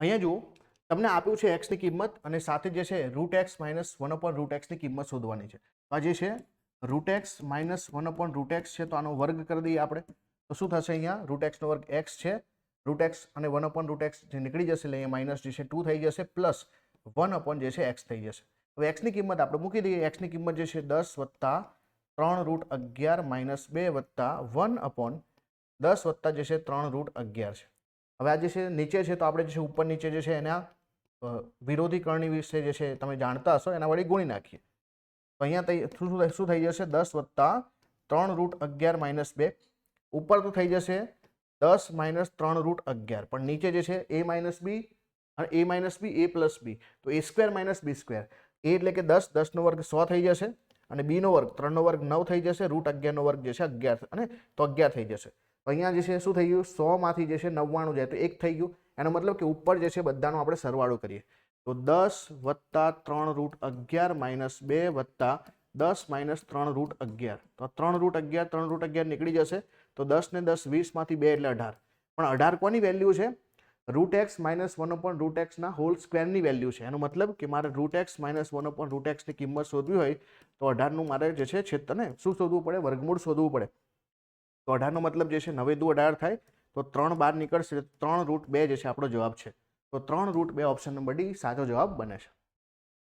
અહીંયા જુઓ તમને આપ્યું છે એક્સની કિંમત અને સાથે જે છે રૂટ એક્સ માઇનસ 1/√x ની કિંમત શોધવાની છે. તો આ જે છે રૂટ એક્સ માઇનસ 1/√x છે, તો આનો વર્ગ કરી દઈએ આપણે. તો શું થશે? અહીંયા રૂટ એક્સનો વર્ગ એક્સ છે, રૂટ એક્સ અને 1/√x જે નીકળી જશે એટલે અહીંયા માઇનસ જે છે 2 થઈ જશે, પ્લસ 1 જે છે એક્સ થઈ જશે. હવે એક્સની કિંમત આપણે મૂકી દઈએ. એક્સની કિંમત જે છે 10 વત્તા 3√11 માઇનસ 2 વત્તા 1/10 વત્તા જે છે 3√11 છે. હવે આ જે છે નીચે છે તો આપણે જે છે ઉપર નીચે જે છે એના વિરોધી કરણી વિશે જે છે તમે જાણતા હશો, એના વડે ગુણી નાખીએ. તો અહીંયા શું થઈ જશે? 10 વત્તા 3√11 માઇનસ 2. ઉપર તો થઈ જશે 10 માઇનસ 3√11, પણ નીચે જે છે a માઇનસ બી અને a minus B a plus B, તો a square minus B square. a એટલે કે 10, 10નો વર્ગ 100 થઈ જશે અને b નો વર્ગ 3નો વર્ગ 9 થઈ જશે, √11નો વર્ગ જે છે 11 અને તો 11 થઈ જશે. તો અહીંયા જે છે શું થઈ ગયું? 100 માંથી જે છે 99 જાય તો 1 થઈ ગયું. એનો મતલબ કે ઉપર જે છે બધાનો આપણે સરવાળો કરીએ તો 10 વત્તા 3√11 માઇનસ 2 વત્તા 10 માઇનસ 3√11, તો 3√11 નીકળી જશે. તો 10 ને 10 20 માંથી 2 એટલે 18. પણ 18 કોની વેલ્યુ છે? રૂટ એક્સ માઇનસ 1/√x ના હોલ સ્ક્વેરની વેલ્યુ છે. એનો મતલબ કે મારે રૂટ એક્સ માઇનસ 1/√x ની કિંમત શોધવી હોય તો 18નું મારે જે છે છેદને શું શોધવું પડે? વર્ગમૂળ શોધવું પડે. તો 18નો મતલબ જે છે 9 દુ 18 થાય, તો 3 બહાર નીકળશે, 3√2 જે છે આપણો જવાબ છે. તો 3√2 ઓપ્શન નંબર ડી સાચો જવાબ બને છે.